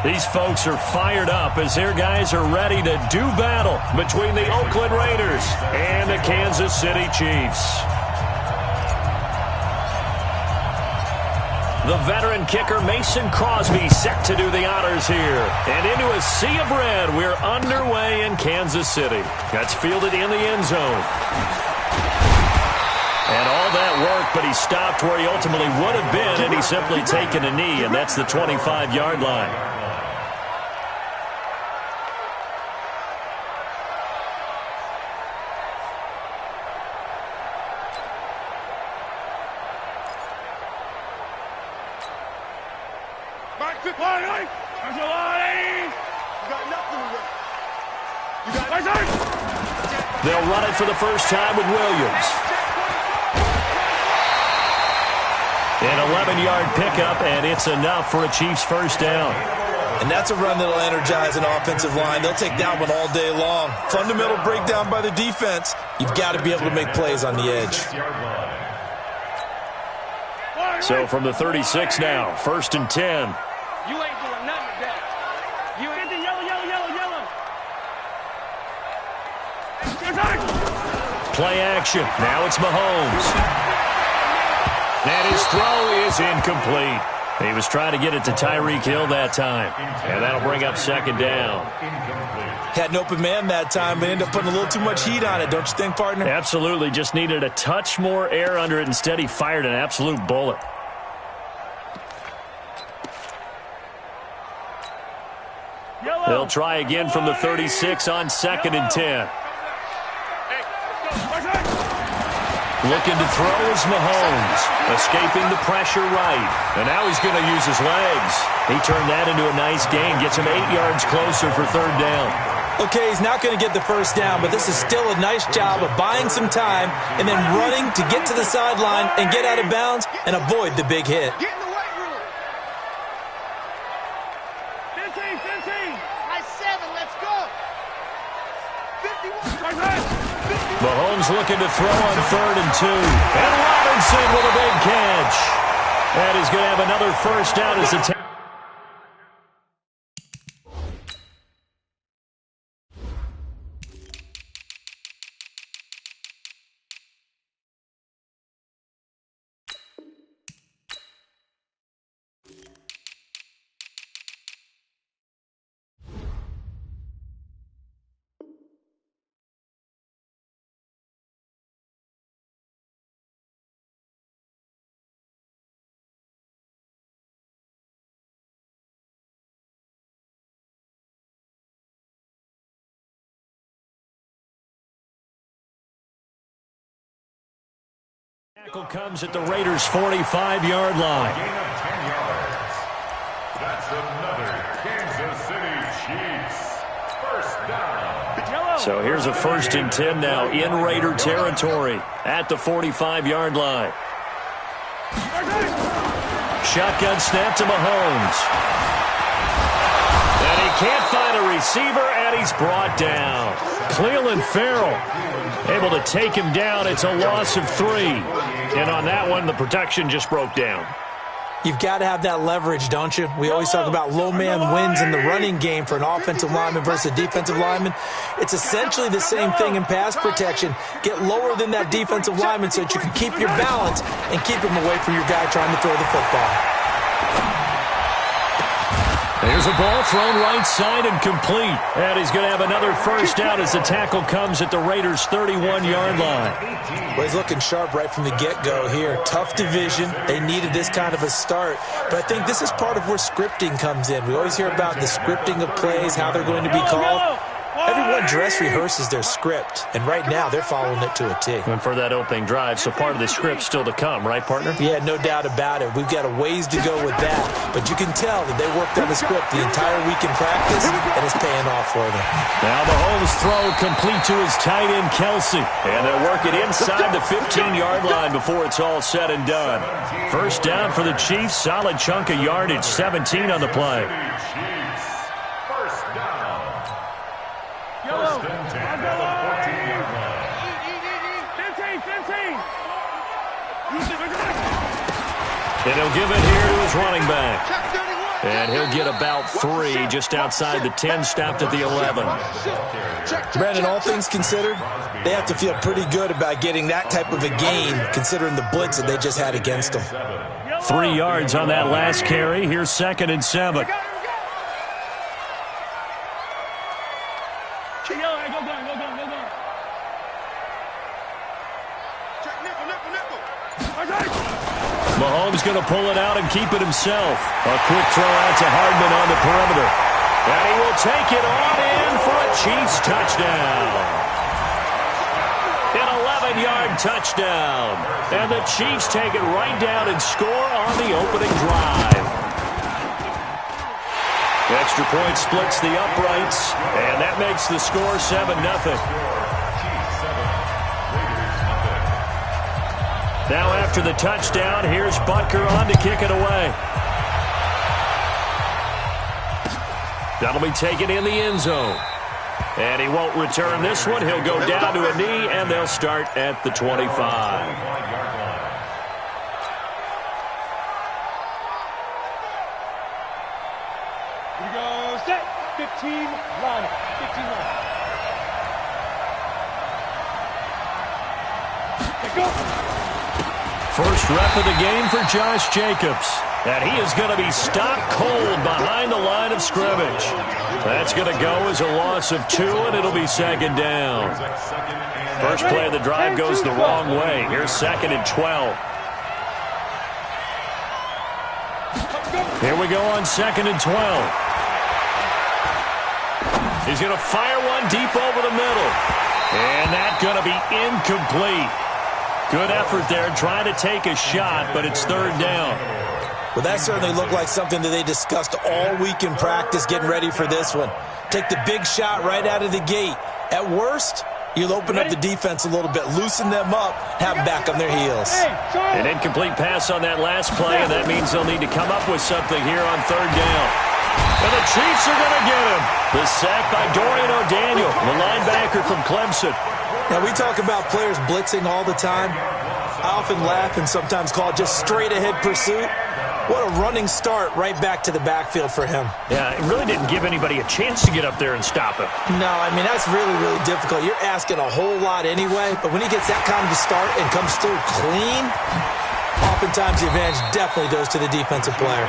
These folks are fired up as their guys are ready to do battle between the Oakland Raiders and the Kansas City Chiefs. The veteran kicker Mason Crosby set to do the honors here. And into a sea of red, we're underway in Kansas City. That's fielded in the end zone. And all that work, but he stopped where he ultimately would have been, and he's simply taken a knee, and that's the 25-yard line. They'll run it for the first time with Williams. An 11-yard pickup, and it's enough for a Chiefs first down. And that's a run that'll energize an offensive line. They'll take that one all day long. Fundamental breakdown by the defense. You've got to be able to make plays on the edge. So from the 36 now, 1st and 10. You ain't doing nothing with that. You ain't the yellow. Play action. Now it's Mahomes. And his throw is incomplete. He was trying to get it to Tyreek Hill that time. And that'll bring up 2nd down. Had an open man that time, but ended up putting a little too much heat on it, don't you think, partner? Absolutely. Just needed a touch more air under it. Instead, he fired an absolute bullet. They'll try again from the 36 on 2nd and 10. Looking to throw is Mahomes. Escaping the pressure right. And now he's going to use his legs. He turned that into a nice gain. Gets him 8 yards closer for 3rd down. Okay, he's not going to get the first down, but this is still a nice job of buying some time and then running to get to the sideline and get out of bounds and avoid the big hit. Get in the weight room. 15. Nice 7. Let's go. 51. Mahomes looking to throw on 3rd and 2. And Robinson with a big catch. And he's going to have another first down as the tackle comes at the Raiders' 45-yard line. Gain of 10 yards. That's another Kansas City Chiefs first down. So here's a 1st and 10 now in Raider territory at the 45-yard line. Shotgun snap to Mahomes. And he can't find a receiver, and he's brought down. Cleveland Farrell able to take him down. It's a loss of 3. And on that one, the protection just broke down. You've got to have that leverage, don't you? We always talk about low man wins in the running game for an offensive lineman versus a defensive lineman. It's essentially the same thing in pass protection. Get lower than that defensive lineman so that you can keep your balance and keep him away from your guy trying to throw the football. There's a ball thrown right side and complete. And he's going to have another first down as the tackle comes at the Raiders' 31-yard line. Well, he's looking sharp right from the get-go here. Tough division. They needed this kind of a start. But I think this is part of where scripting comes in. We always hear about the scripting of plays, how they're going to be called. Everyone dress rehearses their script, and right now they're following it to a T. And for that opening drive, so part of the script still to come, right, partner? Yeah, no doubt about it. We've got a ways to go with that, but you can tell that they worked on the script the entire week in practice, and it's paying off for them. Now Mahomes' throw complete to his tight end, Kelsey, and they'll work it inside the 15-yard line before it's all said and done. First down for the Chiefs, solid chunk of yardage, 17 on the play. And he'll give it here to his running back. And he'll get about 3 just outside the 10, stopped at the 11. Brandon, all things considered, they have to feel pretty good about getting that type of a gain, considering the blitz that they just had against them. 3 yards on that last carry. Here's 2nd and 7. Mahomes going to pull it out and keep it himself. A quick throw out to Hardman on the perimeter. And he will take it on in for a Chiefs touchdown. An 11-yard touchdown. And the Chiefs take it right down and score on the opening drive. Extra point splits the uprights, and that makes the score 7-0. Now after the touchdown, here's Butker on to kick it away. That'll be taken in the end zone. And he won't return this one. He'll go down to a knee, and they'll start at the 25. Here we go, set, 15, line, 15 line. Let's go. First rep of the game for Josh Jacobs. And he is going to be stopped cold behind the line of scrimmage. That's going to go as a loss of 2, and it'll be 2nd down. First play of the drive goes the wrong way. Here's 2nd and 12. Here we go on 2nd and 12. He's going to fire one deep over the middle. And that's going to be incomplete. Good effort there, trying to take a shot, but it's 3rd down. Well, that certainly looked like something that they discussed all week in practice, getting ready for this one. Take the big shot right out of the gate. At worst, you'll open up the defense a little bit, loosen them up, have them back on their heels. An incomplete pass on that last play, and that means they'll need to come up with something here on 3rd down. And the Chiefs are going to get him. The sack by Dorian O'Daniel, the linebacker from Clemson. Now, we talk about players blitzing all the time. I often laugh and sometimes call it just straight-ahead pursuit. What a running start right back to the backfield for him. Yeah, it really didn't give anybody a chance to get up there and stop him. No, I mean, that's really, really difficult. You're asking a whole lot anyway, but when he gets that kind of a start and comes through clean, oftentimes the advantage definitely goes to the defensive player.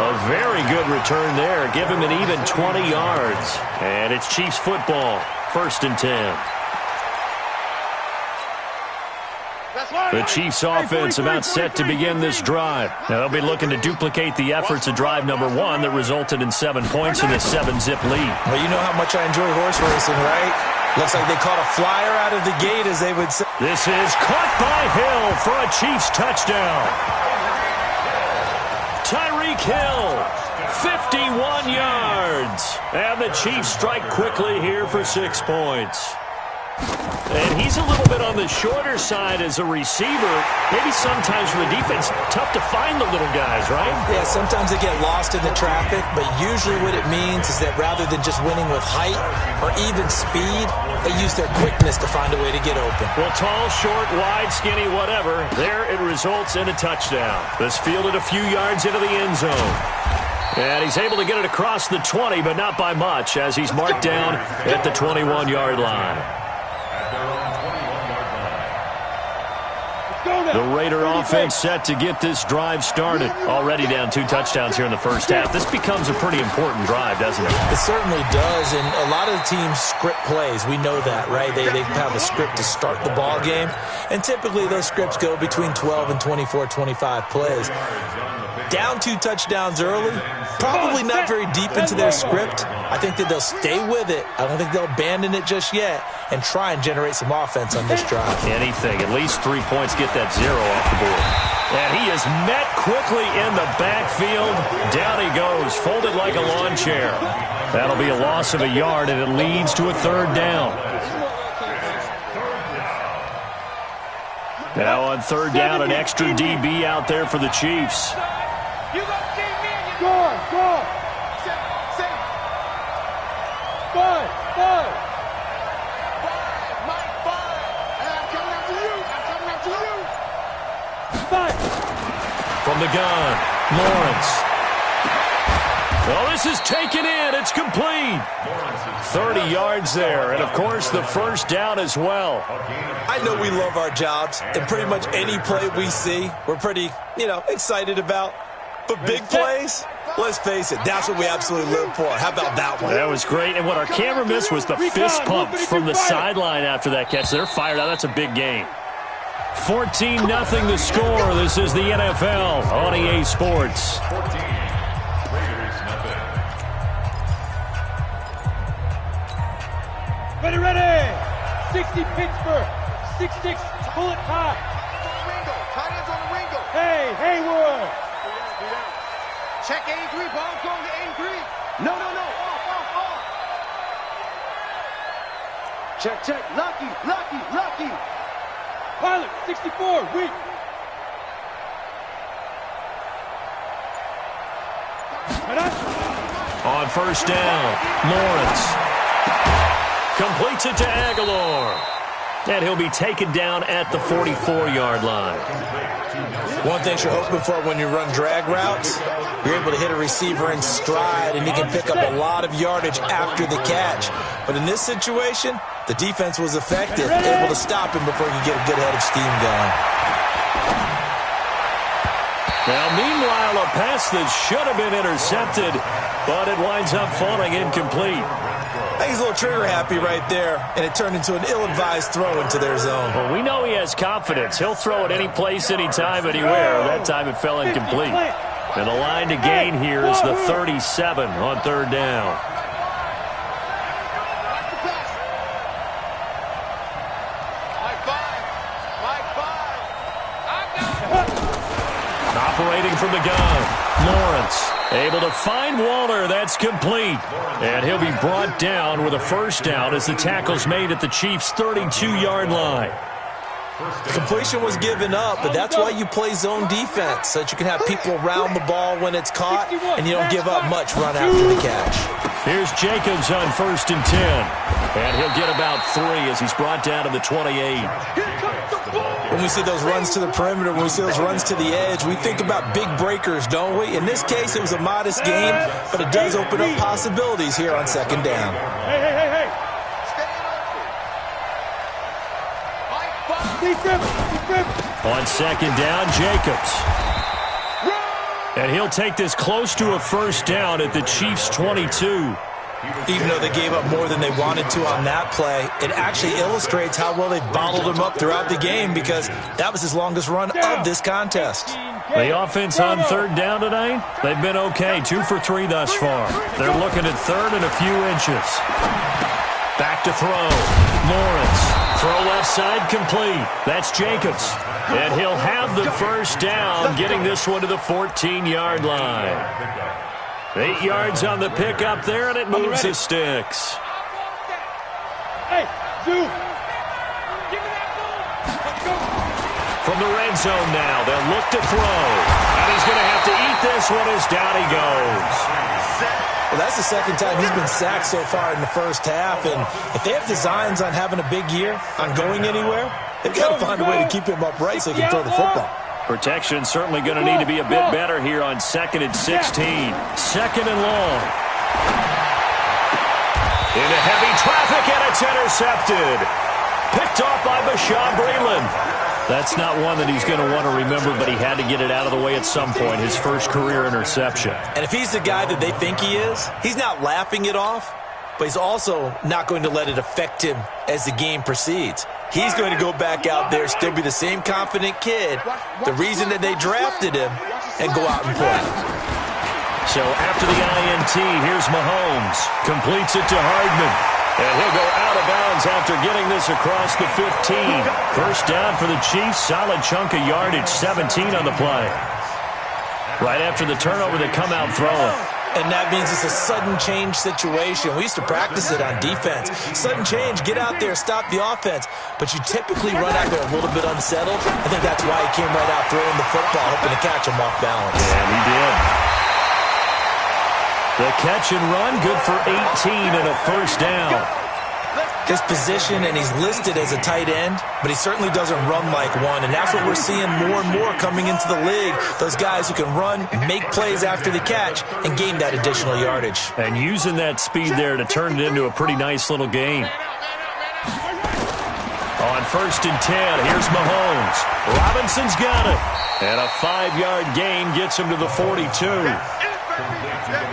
A very good return there. Give him an even 20 yards. And it's Chiefs football, 1st and 10. The Chiefs offense about set to begin this drive. Now they'll be looking to duplicate the efforts of drive number 1 that resulted in 7 points in a 7-zip lead. Well, you know how much I enjoy horse racing, right? Looks like they caught a flyer out of the gate, as they would say. This is caught by Hill for a Chiefs touchdown. Tyreek Hill, 51 yards. And the Chiefs strike quickly here for 6 points. And he's a little bit on the shorter side as a receiver. Maybe sometimes for the defense, tough to find the little guys, right? Yeah, sometimes they get lost in the traffic, but usually what it means is that rather than just winning with height or even speed, they use their quickness to find a way to get open. Well, tall, short, wide, skinny, whatever, there it results in a touchdown. This fielded a few yards into the end zone. And he's able to get it across the 20, but not by much, as he's marked down at the 21-yard line. The Raider offense set to get this drive started. Already down 2 touchdowns here in the first half. This becomes a pretty important drive, doesn't it? It certainly does, and a lot of the teams script plays. We know that, right? They have a script to start the ball game, and typically those scripts go between 12 and 24, 25 plays. Down 2 touchdowns early, probably not very deep into their script. I think that they'll stay with it. I don't think they'll abandon it just yet and try and generate some offense on this drive. Anything, at least 3 points, get that 0 off the board. And he is met quickly in the backfield. Down he goes, folded like a lawn chair. That'll be a loss of a yard, and it leads to a 3rd down. Now on 3rd down, an extra DB out there for the Chiefs. You go, go on, go on. Five. Mike, 5. And I'm coming after you. 5. From the gun, Lawrence. Oh, this is taken in. It's complete. 30 yards there, and, of course, the first down as well. I know we love our jobs, and pretty much any play we see, we're pretty, excited about. But big plays, let's face it, that's what we absolutely live for. How about that one? That was great, and what our camera missed was the fist pumps from the sideline after that catch. They're fired out. That's a big game. 14-0 the score. This is the NFL on EA Sports. Ready. 60 Pittsburgh. 6-6 bullet high. Tight ends on the Ringo. Hey, Haywood. Check 83. Ball going to 83. No. Off. Check. Lucky. Pilot, 64, weak. On first down, Lawrence completes it to Aguilar. And he'll be taken down at the 44-yard line. One thing you're hoping for when you run drag routes, you're able to hit a receiver in stride, and he can pick up a lot of yardage after the catch. But in this situation, the defense was effective, able to stop him before he could get a good head of steam going. Now, meanwhile, a pass that should have been intercepted, but it winds up falling incomplete. I think he's a little trigger happy right there, and it turned into an ill-advised throw into their zone. Well, we know he has confidence. He'll throw it any place, anytime, anywhere. That time it fell incomplete. And the line to gain here is the 37 on third down. Operating from the gun, Lawrence able to find Waller. That's complete. And he'll be brought down with a first down as the tackle's made at the Chiefs' 32-yard line. Completion was given up, but that's why you play zone defense, so that you can have people around the ball when it's caught, and you don't give up much run after the catch. Here's Jacobs on 1st and 10. And he'll get about 3 as he's brought down to the 28. When we see those runs to the perimeter, when we see those runs to the edge, we think about big breakers, don't we? In this case, it was a modest game, but it does open up possibilities here on second down. Hey. On second down, Jacobs. And he'll take this close to a first down at the Chiefs' 22. Even though they gave up more than they wanted to on that play, it actually illustrates how well they bottled him up throughout the game, because that was his longest run of this contest. The offense on third down tonight, they've been okay, 2 for 3 thus far. They're looking at third and a few inches. Back to throw. Lawrence. Throw left side complete. That's Jacobs. And he'll have the first down, getting this one to the 14-yard line. 8 yards on the pickup there, and it moves the sticks. Hey, Zoo. Give me that ball. Let's go. From the red zone now, they'll look to throw. And he's going to have to eat this one as down he goes. Well, that's the second time he's been sacked so far in the first half, and if they have designs on having a big year, on going anywhere, they've got to find a way to keep him upright so he can throw the football. Protection certainly going to need to be a bit better here on 2nd and 16. 2nd and long. Into heavy traffic, and it's intercepted. Picked off by Bashaw Breeland. That's not one that he's going to want to remember, but he had to get it out of the way at some point, his first career interception. And if he's the guy that they think he is, he's not laughing it off, but he's also not going to let it affect him as the game proceeds. He's going to go back out there, still be the same confident kid, the reason that they drafted him, and go out and play. So after the INT, here's Mahomes. Completes it to Hardman. And he'll go out of bounds after getting this across the 15. First down for the Chiefs. Solid chunk of yardage, 17 on the play. Right after the turnover, they come out throwing. And that means it's a sudden change situation. We used to practice it on defense. Sudden change, get out there, stop the offense. But you typically run out there a little bit unsettled. I think that's why he came right out throwing the football, hoping to catch him off balance. And he did. The catch and run, good for 18 and a first down. His position, and he's listed as a tight end, but he certainly doesn't run like one, and that's what we're seeing more and more coming into the league. Those guys who can run, make plays after the catch, and gain that additional yardage. And using that speed there to turn it into a pretty nice little gain. On 1st and 10, here's Mahomes. Robinson's got it. And a 5-yard gain gets him to the 42.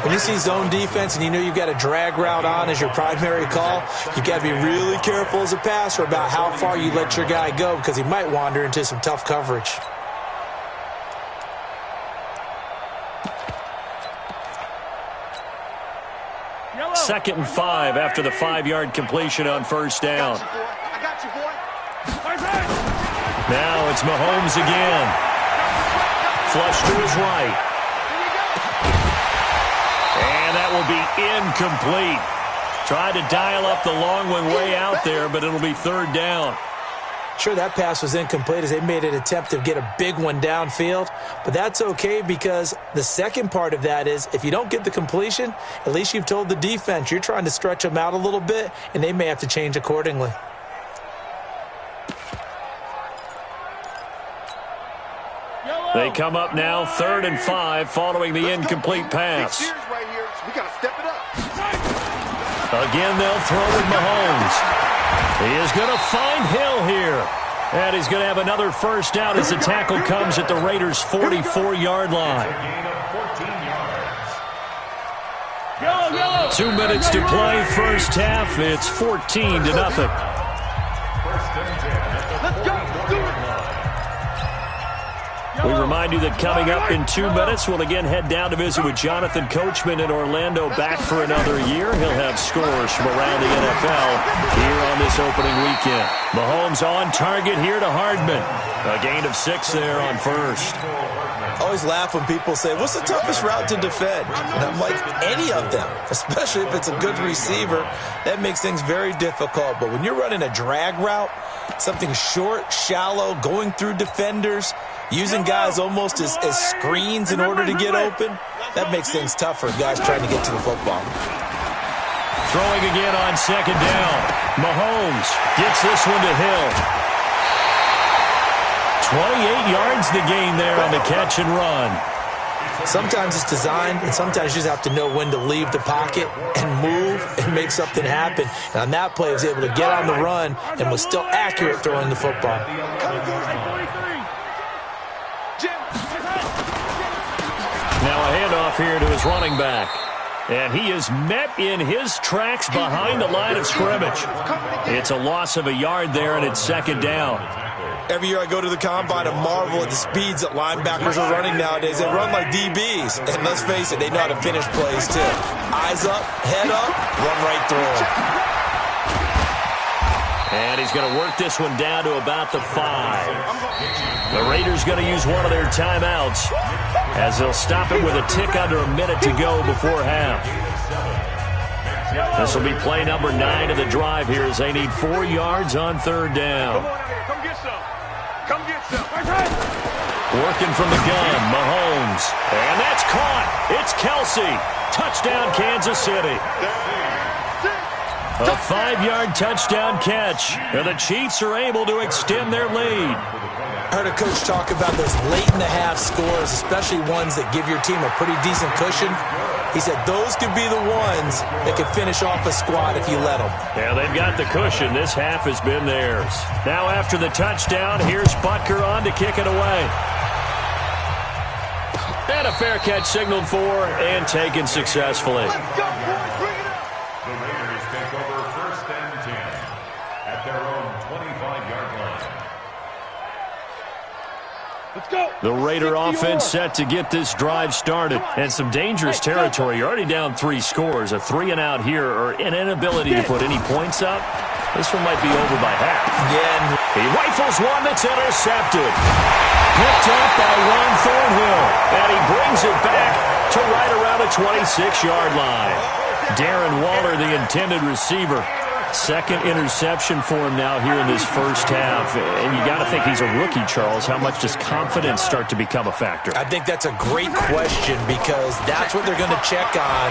When you see zone defense and you know you've got a drag route on as your primary call, you've got to be really careful as a passer about how far you let your guy go because he might wander into some tough coverage. Second and 5 after the 5-yard completion on 1st down. I got you, boy. Now it's Mahomes again. Flush to his right. And that will be incomplete. Tried to dial up the long one way out there, but it'll be 3rd down. Sure, that pass was incomplete as they made an attempt to get a big one downfield, but that's okay because the second part of that is if you don't get the completion, at least you've told the defense you're trying to stretch them out a little bit, and they may have to change accordingly. They come up now 3rd and 5 following the incomplete pass. Right here. We got to step it up. Again, they'll throw with Mahomes. He is going to find Hill here. And he's going to have another 1st down as the tackle comes at the Raiders' 44-yard line. 2 minutes to play, 1st half. It's 14-0. Let's go. We remind you that coming up in 2 minutes, we'll again head down to visit with Jonathan Coachman in Orlando, back for another year. He'll have scores from around the NFL here on this opening weekend. Mahomes on target here to Hardman. A gain of 6 there on 1st. I always laugh when people say, what's the toughest route to defend? And I'm like, any of them, especially if it's a good receiver. That makes things very difficult. But when you're running a drag route, something short, shallow, going through defenders, using guys almost as screens in order to get open, that makes things tougher, guys trying to get to the football. Throwing again on 2nd down. Mahomes gets this one to Hill. 28 yards the gain there on the catch and run. Sometimes it's designed, and sometimes you just have to know when to leave the pocket and move and make something happen. And on that play, he was able to get on the run and was still accurate throwing the football. Now a handoff here to his running back. And he is met in his tracks behind the line of scrimmage. It's a loss of a yard there, and it's 2nd down. Every year I go to the combine and marvel at the speeds that linebackers are running nowadays. They run like DBs. And let's face it, they know how to finish plays too. Eyes up, head up, run right through them. And he's going to work this one down to about the 5. The Raiders going to use one of their timeouts as they'll stop it with a tick under a minute to go before half. This will be play number 9 of the drive here as they need 4 yards on 3rd down. Come get some. Come get some. Working from the gun, Mahomes. And that's caught. It's Kelsey. Touchdown, Kansas City. A 5-yard touchdown catch. And the Chiefs are able to extend their lead. I heard a coach talk about those late-in-the-half scores, especially ones that give your team a pretty decent cushion. He said those could be the ones that could finish off a squad if you let them. Yeah, they've got the cushion. This half has been theirs. Now after the touchdown, here's Butker on to kick it away. And a fair catch signaled for and taken successfully. The Raiders take over 1st and 10 at their own 25-yard line. Let's go. The Raider offense set to get this drive started. And some dangerous territory. You're already down 3 scores. A 3-and-out here or an inability to put any points up. This one might be over by half. Again, he rifles one that's intercepted. Picked up by Ron Thornhill. And he brings it back to right around the 26-yard line. Darren Waller, the intended receiver. Second interception for him now here in this first half. And you got to think he's a rookie, Charles. How much does confidence start to become a factor? I think that's a great question because that's what they're going to check on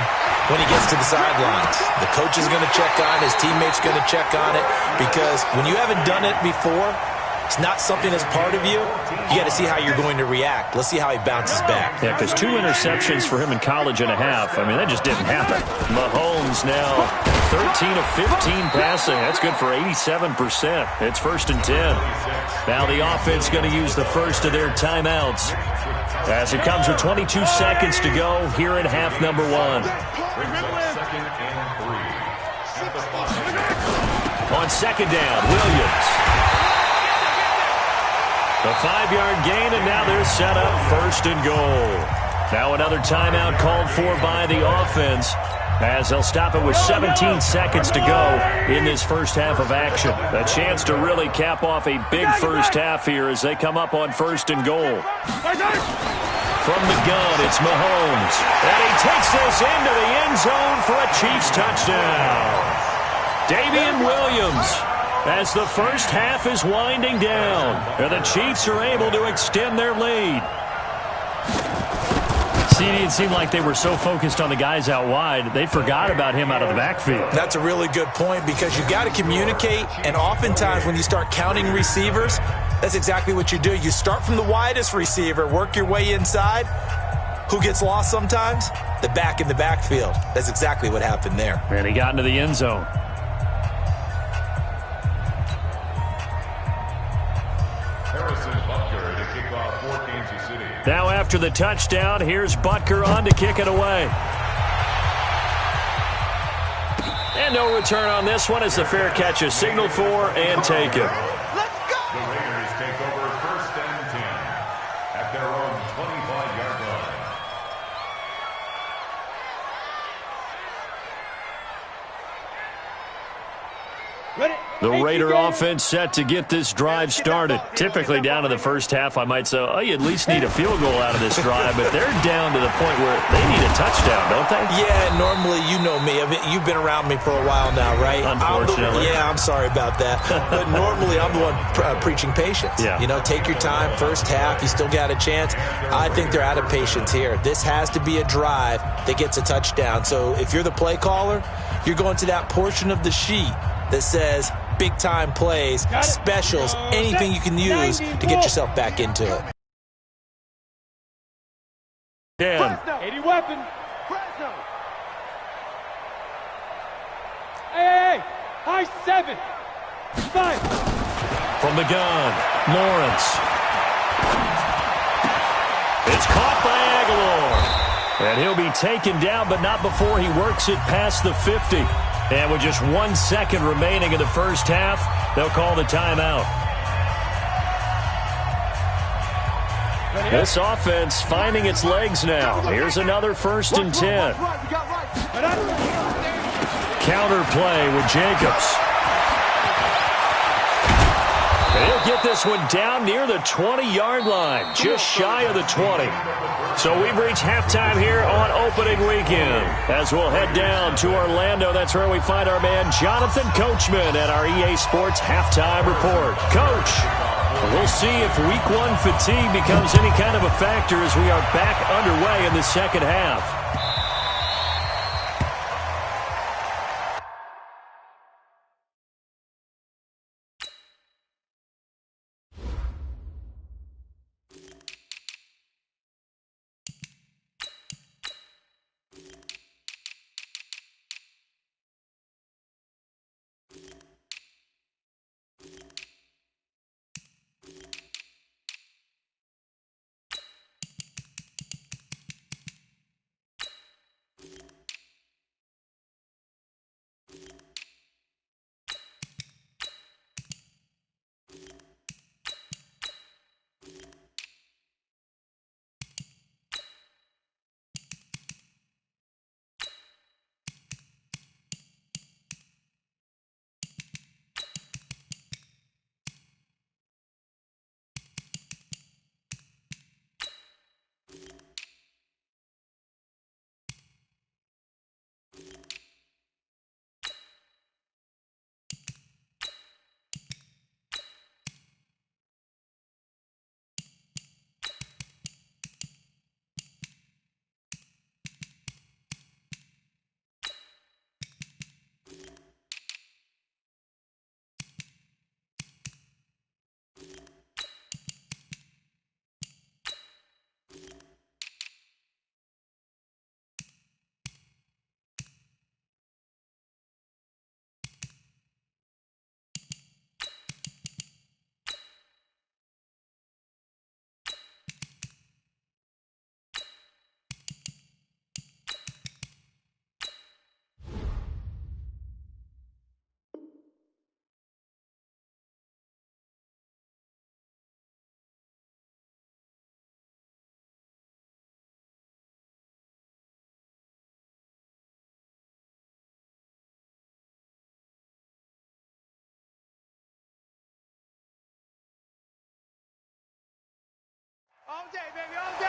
when he gets to the sidelines. The coach is going to check on, his teammates going to check on it, because when you haven't done it before, it's not something that's part of you. You got to see how you're going to react. Let's see how he bounces back. Yeah, because 2 interceptions for him in college and a half. I mean, that just didn't happen. Mahomes now 13 of 15 passing. That's good for 87%. It's 1st and 10. Now the offense going to use the first of their timeouts as it comes with 22 seconds to go here in half number 1. On second down, Williams. The 5-yard gain, and now they're set up 1st and goal. Now another timeout called for by the offense as they'll stop it with 17 seconds to go in this first half of action. A chance to really cap off a big first half here as they come up on 1st and goal. From the gun, it's Mahomes. And he takes this into the end zone for a Chiefs touchdown. Damian Williams, as the first half is winding down, and the Chiefs are able to extend their lead. It seemed like they were so focused on the guys out wide, they forgot about him out of the backfield. That's a really good point because you got to communicate, and oftentimes when you start counting receivers, that's exactly what you do. You start from the widest receiver, work your way inside. Who gets lost sometimes? The back in the backfield. That's exactly what happened there. And he got into the end zone. Now after the touchdown, here's Butker on to kick it away. And no return on this one as the fair catch is signaled for and taken. Let's go! The Raiders take over 1st and 10 at their own 25-yard line. Ready? The Raider offense set to get this drive started. Typically down to the first half, I might say, oh, you at least need a field goal out of this drive, but they're down to the point where they need a touchdown, don't they? Yeah, normally, you know me. I mean, you've been around me for a while now, right? Unfortunately. I'm sorry about that. But normally, I'm the one preaching patience. Yeah. You know, take your time. First half, you still got a chance. I think they're out of patience here. This has to be a drive that gets a touchdown. So if you're the play caller, you're going to that portion of the sheet that says big-time plays, specials, anything you can use to get yourself back into it. Dan. 80 weapon. Hey, high 7. 5. From the gun, Lawrence. It's caught by Aguilar. And he'll be taken down, but not before he works it past the 50. And with just 1 second remaining in the first half, they'll call the timeout. This offense finding its legs now. Here's another 1st and 10. Counter play with Jacobs. And he'll get this one down near the 20-yard line, just shy of the 20. So we've reached halftime here on opening weekend. As we'll head down to Orlando, that's where we find our man Jonathan Coachman at our EA Sports Halftime Report. Coach, we'll see if Week 1 fatigue becomes any kind of a factor as we are back underway in the second half. All day, baby, all day.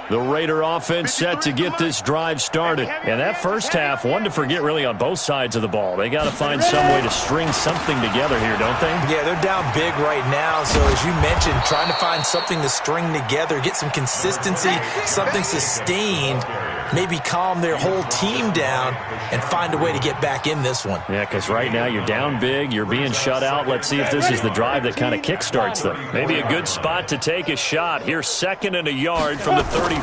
The Raider offense set to get this drive started. And that first half, one to forget really on both sides of the ball. They got to find some way to string something together here, don't they? Yeah, they're down big right now. So as you mentioned, trying to find something to string together, get some consistency, something sustained, maybe calm their whole team down and find a way to get back in this one. Yeah, because right now you're down big, you're being shut out. Let's see if this is the drive that kind of kickstarts them. Maybe a good spot to take a shot. Here's 2nd and a yard from the 34.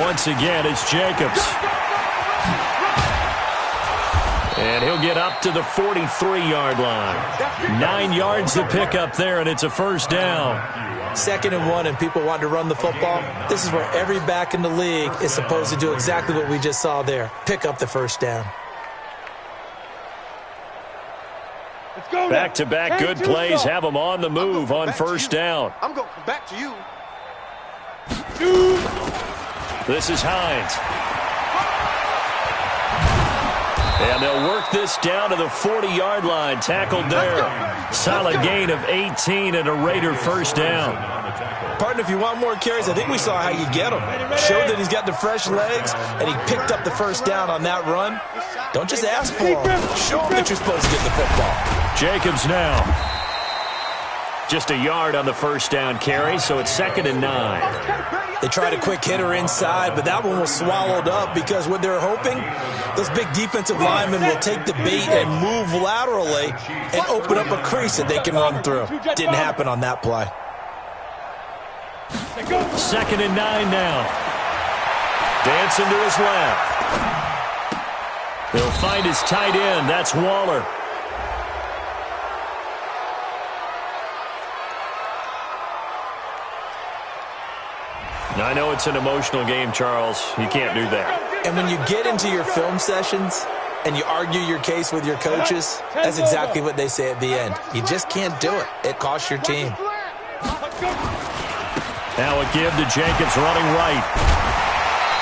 Once again, it's Jacobs. And he'll get up to the 43-yard line. 9 yards to pick up there, and it's a first down. 2nd and 1, and people want to run the football. This is where every back in the league is supposed to do exactly what we just saw there. Pick up the first down. Back-to-back good plays have them on the move on first down. I'm going to come back to you. This is Hines. And they'll work this down to the 40-yard line. Tackled there. Solid gain of 18 and a Raider first down. Partner, if you want more carries, I think we saw how you get him. Showed that he's got the fresh legs, and he picked up the first down on that run. Don't just ask for him. Show him that you're supposed to get the football. Jacobs now. Just a yard on the first down carry, so it's 2nd and 9. They tried a quick hitter inside, but that one was swallowed up because what they're hoping, those big defensive linemen will take the bait and move laterally and open up a crease that they can run through. Didn't happen on that play. 2nd and 9 now. Dancing to his left. He'll find his tight end. That's Waller. I know it's an emotional game, Charles. You can't do that. And when you get into your film sessions and you argue your case with your coaches, that's exactly what they say at the end. You just can't do it. It costs your team. Now a give to Jacobs running right.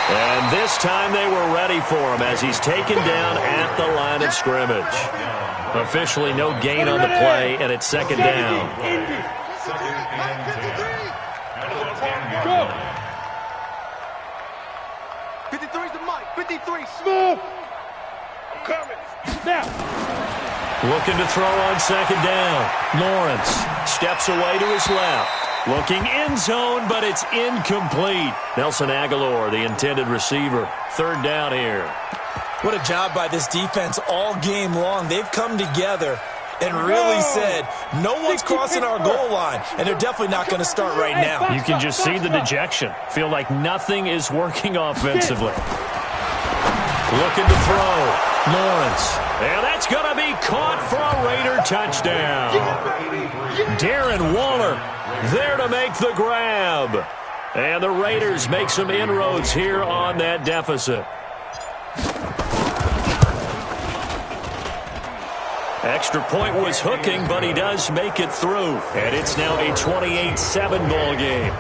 And this time they were ready for him as he's taken down at the line of scrimmage. Officially no gain on the play, and it's 2nd down. Go. 53's the mic. 53, smooth. I'm coming. Now. Looking to throw on 2nd down. Lawrence steps away to his left. Looking end zone, but it's incomplete. Nelson Aguilar, the intended receiver. 3rd down here. What a job by this defense all game long. They've come together and really said, no one's crossing our goal line, and they're definitely not going to start right now. You can just see the dejection. Feel like nothing is working offensively. Looking to throw. Lawrence. And that's going to be caught for a Raider touchdown. Darren Waller there to make the grab. And the Raiders make some inroads here on that deficit. Extra point was hooking, but he does make it through. And it's now a 28-7 ball game.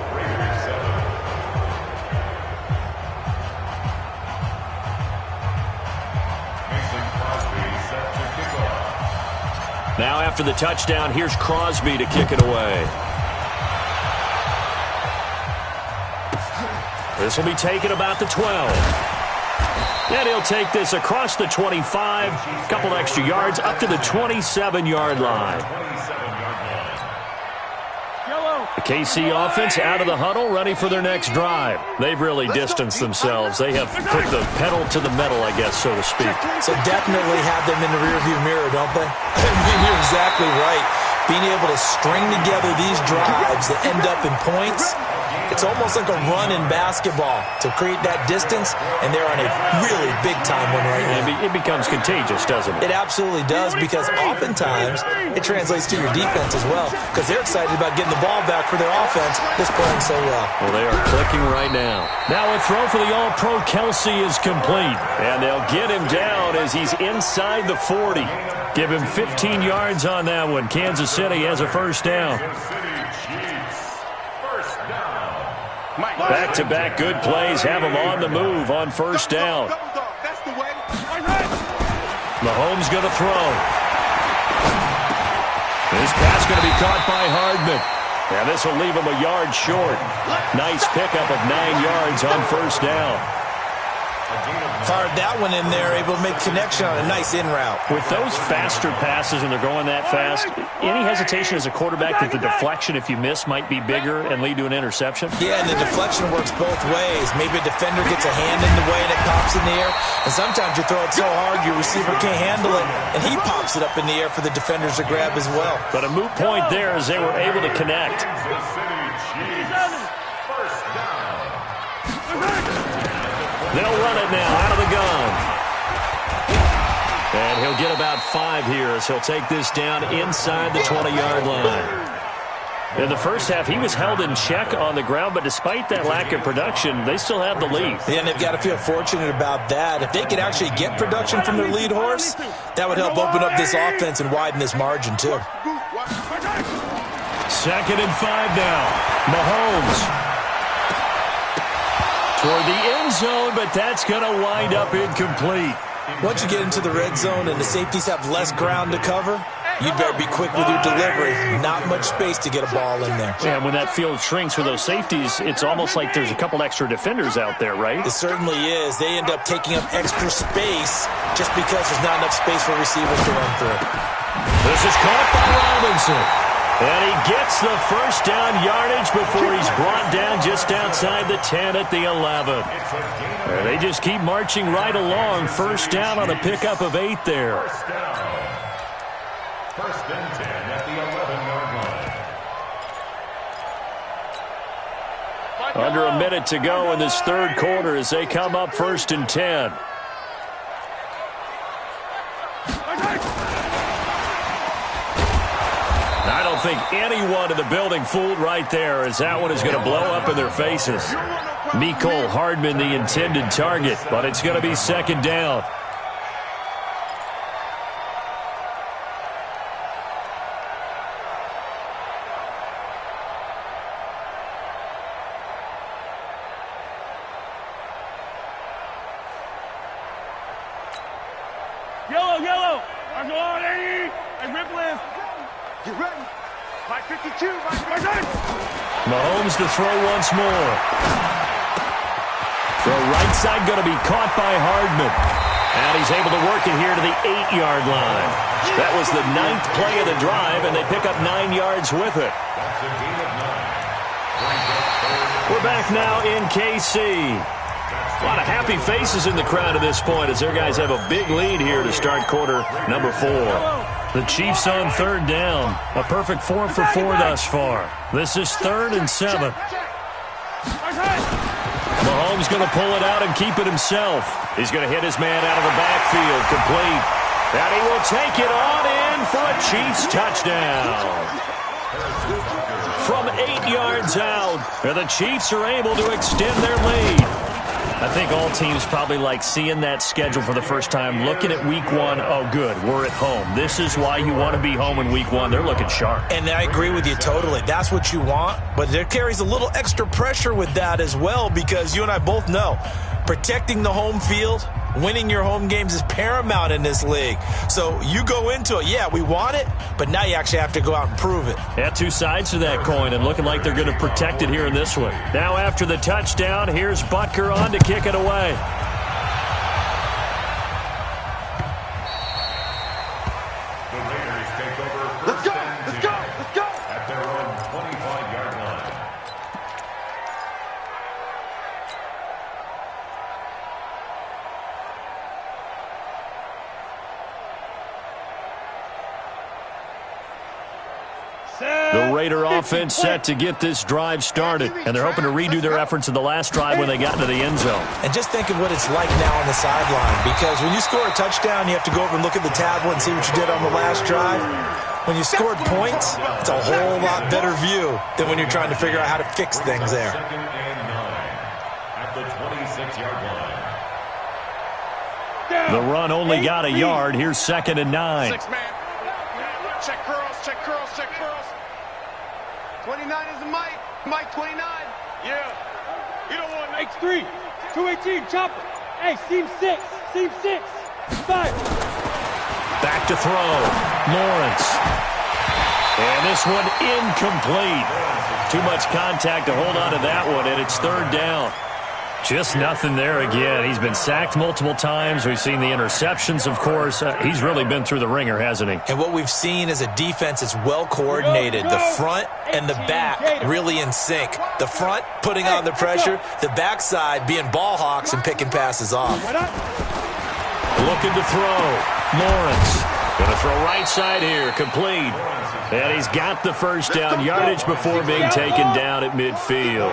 Now after the touchdown, here's Crosby to kick it away. This will be taken about the 12. And he'll take this across the 25, a couple extra yards, up to the 27-yard line. The KC offense out of the huddle, ready for their next drive. They've really distanced themselves. They have put the pedal to the metal, I guess, so to speak. So definitely have them in the rearview mirror, don't they? I mean, you're exactly right. Being able to string together these drives that end up in points, it's almost like a run in basketball to create that distance, and they're on a really big-time one right now. It becomes contagious, doesn't it? It absolutely does, because oftentimes it translates to your defense as well, because they're excited about getting the ball back for their offense that's playing so well. Well, they are clicking right now. Now a throw for the All-Pro Kelsey is complete, and they'll get him down as he's inside the 40. Give him 15 yards on that one. Kansas City has a first down. Back-to-back good plays have them on the move on first down. Mahomes going to throw. This pass going to be caught by Hardman. And this will leave him a yard short. Nice pickup of 9 yards on first down. Fired that one in there, able to make connection on a nice in route. With those faster passes and they're going that fast, any hesitation as a quarterback that the deflection, if you miss, might be bigger and lead to an interception? Yeah, and the deflection works both ways. Maybe a defender gets a hand in the way and it pops in the air. And sometimes you throw it so hard your receiver can't handle it, and he pops it up in the air for the defenders to grab as well. But a moot point there as they were able to connect. They'll run it now out of the gun. And he'll get about 5 here as he'll take this down inside the 20-yard line. In the first half, he was held in check on the ground, but despite that lack of production, they still have the lead. Yeah, and they've got to feel fortunate about that. If they could actually get production from their lead horse, that would help open up this offense and widen this margin, too. 2nd and 5 now. Mahomes toward the end zone, but that's going to wind up incomplete. Once you get into the red zone and the safeties have less ground to cover, you better be quick with your delivery. Not much space to get a ball in there. Yeah, when that field shrinks for those safeties, it's almost like there's a couple extra defenders out there, right? It certainly is. They end up taking up extra space just because there's not enough space for receivers to run through. This is caught by Robinson. And he gets the first down yardage before he's brought down just outside the 10 at the 11. And they just keep marching right along. First down on a pickup of 8 there. First and 10 at the 11-yard line. Under a minute to go in this third quarter as they come up 1st and 10. I don't think anyone in the building fooled right there, as that one is going to blow up in their faces. Mecole Hardman, the intended target, but it's going to be 2nd down. Yellow. I'm going, Eddie. Hey, Ripley. Get ready. 552. Mahomes to throw once more. Throw right side going to be caught by Hardman. And he's able to work it here to the 8-yard line. That was the 9th play of the drive, and they pick up 9 yards with it. We're back now in KC. A lot of happy faces in the crowd at this point as their guys have a big lead here to start quarter number 4. The Chiefs on 3rd down. A perfect 4 for 4 thus far. This is 3rd and 7. Mahomes going to pull it out and keep it himself. He's going to hit his man out of the backfield, complete. And he will take it on in for a Chiefs touchdown. From 8 yards out, and the Chiefs are able to extend their lead. I think all teams probably like seeing that schedule for the first time, looking at week 1. Oh, good, we're at home. This is why you want to be home in week 1. They're looking sharp. And I agree with you totally. That's what you want, but there carries a little extra pressure with that as well, because you and I both know protecting the home field, winning your home games is paramount in this league. So you go into it, yeah, we want it, but now you actually have to go out and prove it. Yeah, 2 sides to that coin, and looking like they're going to protect it here in this one. Now after the touchdown, here's Butker on to kick it away. The Raiders take over first and 10 at their own 25-yard line. The Raider offense set to get this drive started, and they're hoping to redo their efforts in the last drive when they got into the end zone. And just think of what it's like now on the sideline, because when you score a touchdown, you have to go over and look at the tablet and see what you did on the last drive. When you scored points, it's a whole lot better view than when you're trying to figure out how to fix things there. 2nd and 9 at the 26-yard line. The run only got a yard. Here's 2nd and 9. 6 man. Check curls, check curls, check curls. 29 is the Mike. Mike 29. Yeah. You don't want X3. 218, chopper. Hey, seam 6. Seam 6. 5. Back to throw. Lawrence. And this one incomplete. Too much contact to hold on to that one, and it's third down. Just nothing there again. He's been sacked multiple times. We've seen the interceptions, of course. He's really been through the ringer, hasn't he? And what we've seen is a defense that's well coordinated. The front and the back really in sync. The front putting on the pressure. The backside being ball hawks and picking passes off. Looking to throw. Lawrence. Going to throw right side here. Complete. And he's got the first down yardage before being taken down at midfield.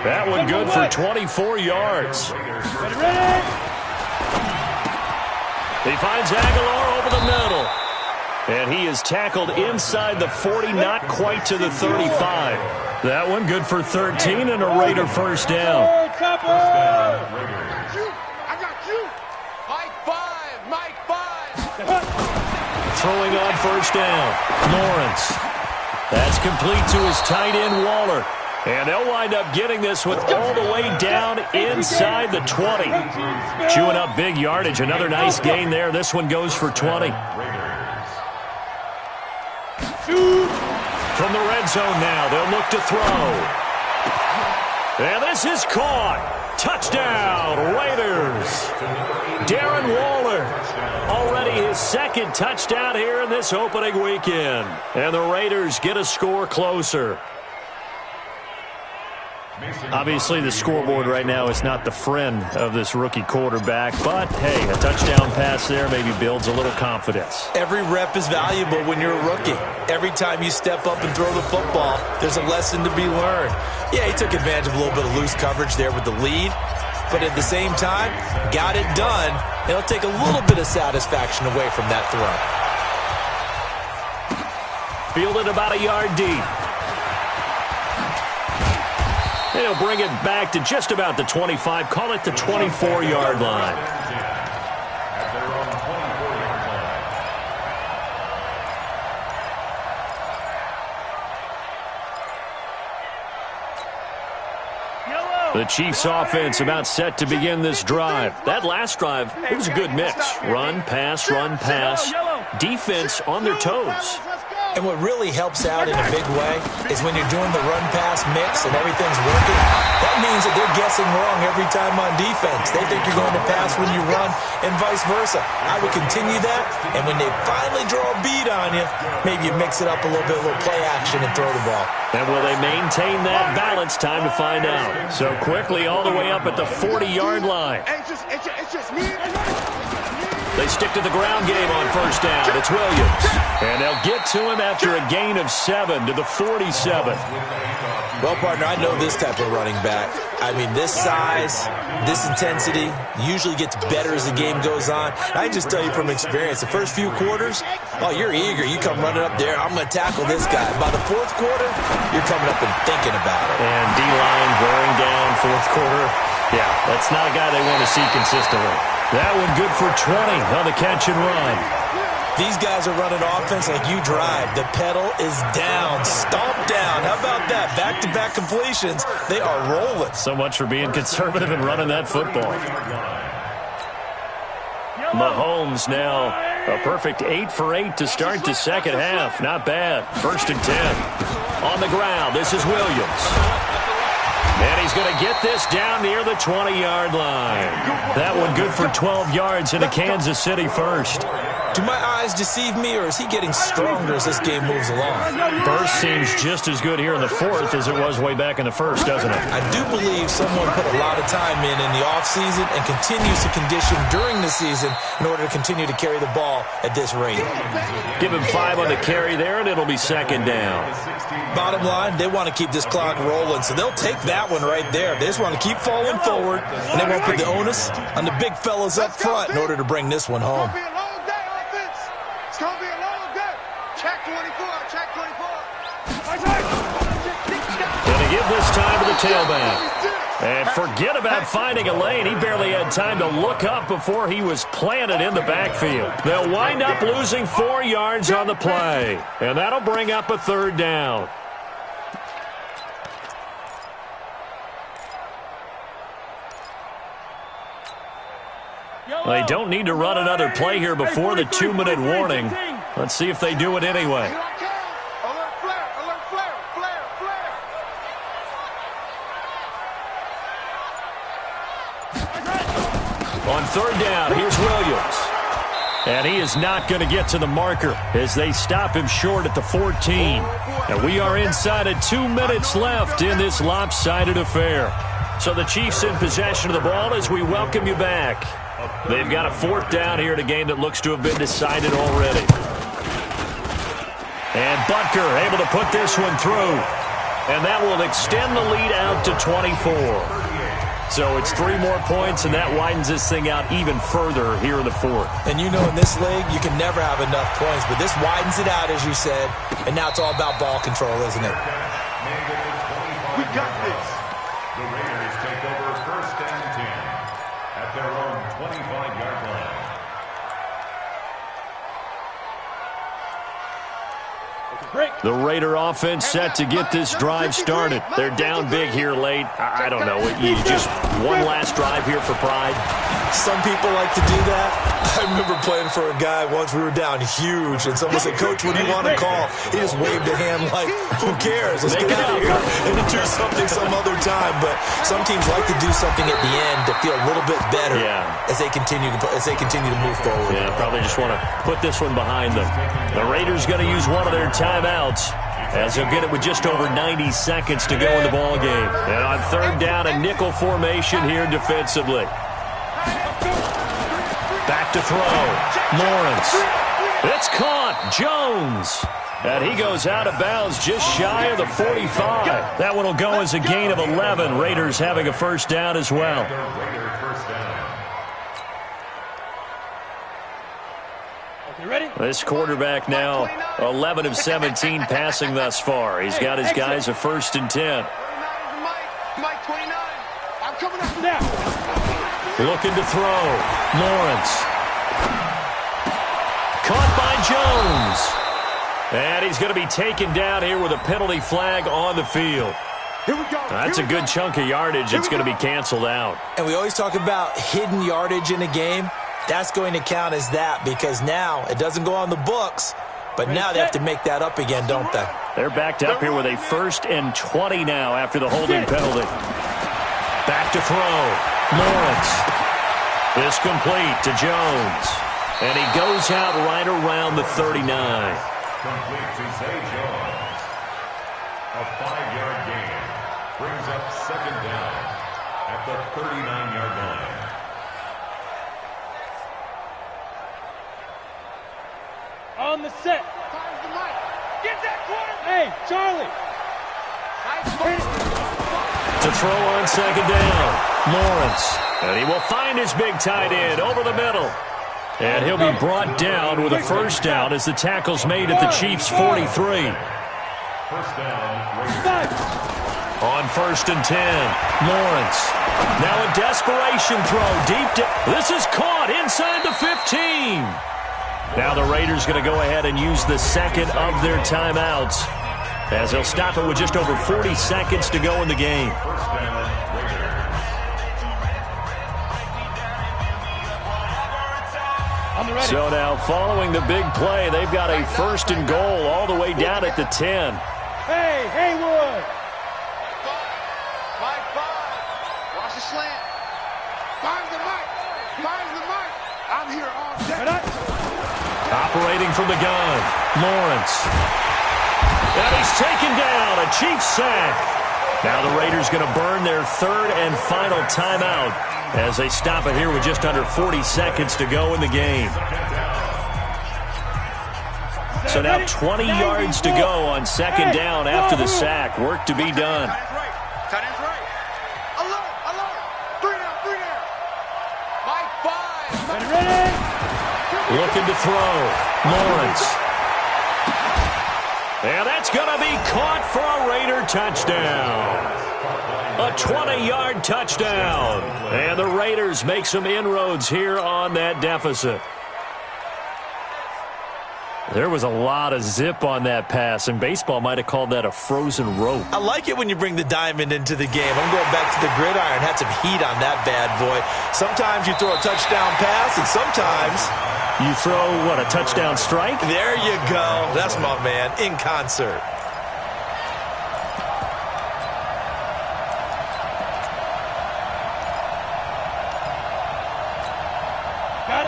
That one good for 24 yards. He finds Aguilar over the middle. And he is tackled inside the 40, not quite to the 35. That one good for 13 and a Raider first down. I got you. Mike 5. Throwing on first down. Lawrence. That's complete to his tight end, Waller. And they'll wind up getting this with all the way down inside the 20. Chewing up big yardage. Another nice gain there. This one goes for 20. From the red zone now, they'll look to throw. And this is caught. Touchdown, Raiders. Darren Waller. Already his second touchdown here in this opening weekend. And the Raiders get a score closer. Obviously, the scoreboard right now is not the friend of this rookie quarterback, but, hey, a touchdown pass there maybe builds a little confidence. Every rep is valuable when you're a rookie. Every time you step up and throw the football, there's a lesson to be learned. Yeah, he took advantage of a little bit of loose coverage there with the lead, but at the same time, got it done. It'll take a little bit of satisfaction away from that throw. Fielded about a yard deep. They'll bring it back to just about the 25. Call it the 24-yard line. The Chiefs' offense about set to begin this drive. That last drive, it was a good mix. Run, pass, run, pass. Defense on their toes. And what really helps out in a big way is when you're doing the run-pass mix and everything's working, that means that they're guessing wrong every time on defense. They think you're going to pass when you run and vice versa. I would continue that, and when they finally draw a bead on you, maybe you mix it up a little bit, a little play action and throw the ball. And will they maintain that balance? Time to find out. So quickly all the way up at the 40-yard line. It's just me. They stick to the ground game on first down. It's Williams. And they'll get to him after a gain of 7 to the 47. Well, partner, I know this type of running back. I mean, this size, this intensity usually gets better as the game goes on. I just tell you from experience, the first few quarters, oh, you're eager. You come running up there, I'm going to tackle this guy. By the fourth quarter, you're coming up and thinking about it. And D-line wearing down fourth quarter. Yeah, that's not a guy they want to see consistently. That one good for 20 on the catch and run. These guys are running offense like you drive. The pedal is down, stomp down. How about that? Back-to-back completions. They are rolling. So much for being conservative and running that football. Mahomes now a perfect 8 for 8 to start the second half. Not bad. First and 10. On the ground, this is Williams. And he's going to get this down near the 20-yard line. That one good for 12 yards into Kansas City first. Do my eyes deceive me, or is he getting stronger as this game moves along? Burst seems just as good here in the fourth as it was way back in the first, doesn't it? I do believe someone put a lot of time in the offseason and continues to condition during the season in order to continue to carry the ball at this rate. Give him 5 on the carry there, and it'll be second down. Bottom line, they want to keep this clock rolling, so they'll take that one right there. They just want to keep falling forward, and they won't put the onus on the big fellas up front in order to bring this one home. It's going to be a long day. Check 24. Check 24. Going to give this time to the tailback. And forget about finding a lane. He barely had time to look up before he was planted in the backfield. They'll wind up losing 4 yards on the play. And that'll bring up a third down. They don't need to run another play here before the 2-minute warning. Let's see if they do it anyway. Alert flare, alert flare, flare, flare. On third down, here's Williams. And he is not going to get to the marker as they stop him short at the 14. And we are inside of 2 minutes left in this lopsided affair. So the Chiefs in possession of the ball as we welcome you back. They've got a fourth down here in a game that looks to have been decided already. And Butker able to put this one through. And that will extend the lead out to 24. So it's 3 more points, and that widens this thing out even further here in the fourth. And you know in this league, you can never have enough points, but this widens it out, as you said, and now it's all about ball control, isn't it? We got this. The Raiders take over first and 10 at their own 25-yard line. The Raider offense set to get this drive started. They're down big here late. I don't know. You just one last drive here for pride. Some people like to do that. I remember playing for a guy once. We were down huge, and someone said, "Coach, what do you want to call?" He just waved a hand like, "Who cares? Let's get out of here and do something some other time." But some teams like to do something at the end to feel a little bit better as they continue to move forward. Yeah, probably just want to put this one behind them. The Raiders going to use one of their timeouts as they'll get it with just over 90 seconds to go in the ball game. And on third down, a nickel formation here defensively. Back to throw. Lawrence. It's caught. Jones. And he goes out of bounds just shy of the 45. That one will go as a gain of 11. Raiders having a first down as well. This quarterback now 11 of 17 passing thus far. He's got his guys a first and 10. Mike 29. I'm coming up now. Looking to throw. Lawrence. Caught by Jones. And he's going to be taken down here with a penalty flag on the field. Here we go. That's a good chunk of yardage. It's going to be canceled out. And we always talk about hidden yardage in a game. That's going to count as that because now it doesn't go on the books, but now they have to make that up again, don't they? They're backed up here with a first and 20 now after the holding penalty. Back to throw. Lawrence. This complete to Jones. And he goes out right around the 39. Complete to Zay Jones. A 5-yard gain brings up second down at the 39-yard line. On the set. Get that quarter. Hey, Charlie. To throw on second down. Lawrence. And he will find his big tight end over the middle. And he'll be brought down with a first down as the tackle's made at the Chiefs' 43. First down, Raiders. On first and 10, Lawrence. Now a desperation throw deep down. This is caught inside the 15. Now the Raiders going to go ahead and use the second of their timeouts as they'll stop it with just over 40 seconds to go in the game. First down, Raiders. So now following the big play, they've got a first and goal all the way down at the 10. Hey, Haywood. Mike 5. Watch the slant. Finds the mic. Finds the mic. I'm here all day. Operating from the gun, Lawrence. And he's taken down, a Chiefs sack. Now the Raiders going to burn their third and final timeout as they stop it here with just under 40 seconds to go in the game. So now 20 yards to go on second down after the sack. Work to be done. Tight end's right. Alert. 3 down. Mike 5. Ready? Looking to throw. Lawrence. And that's going to be caught for a Raider touchdown. A 20-yard touchdown. And the Raiders make some inroads here on that deficit. There was a lot of zip on that pass, and baseball might have called that a frozen rope. I like it when you bring the diamond into the game. I'm going back to the gridiron. Had some heat on that bad boy. Sometimes you throw a touchdown pass, and sometimes you throw, what, a touchdown strike? There you go. That's my man, in concert.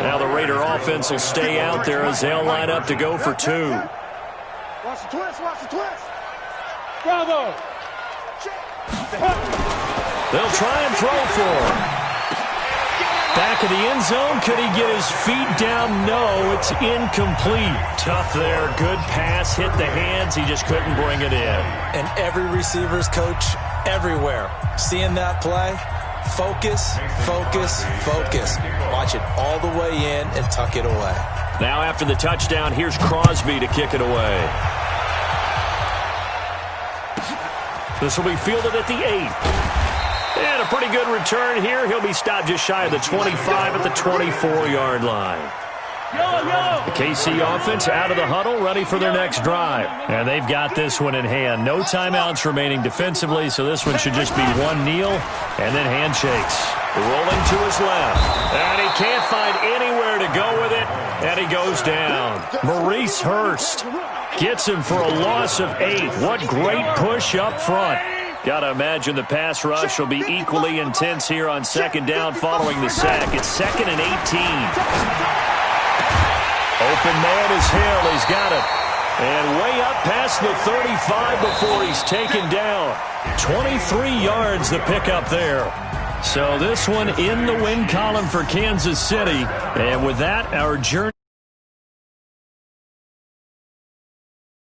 Now the Raider offense will stay out there as they'll line up to go for 2. Watch the twist, watch the twist. Bravo. They'll try and throw for him. Back of the end zone. Could he get his feet down? No, it's incomplete. Tough there. Good pass. Hit the hands. He just couldn't bring it in. And every receiver's coach everywhere. Seeing that play, focus, focus, focus. Watch it all the way in and tuck it away. Now after the touchdown, here's Crosby to kick it away. This will be fielded at the 8. And a pretty good return here. He'll be stopped just shy of the 25 at the 24-yard line. The KC offense out of the huddle, ready for their next drive. And they've got this one in hand. No timeouts remaining defensively, so this one should just be one kneel and then handshakes. Rolling to his left. And he can't find anywhere to go with it, and he goes down. Maurice Hurst gets him for a loss of 8. What great push up front. Got to imagine the pass rush will be equally intense here on second down following the sack. It's 2nd and 18. Open man is Hill. He's got it. And way up past the 35 before he's taken down. 23 yards the pickup there. So this one in the win column for Kansas City. And with that, our journey.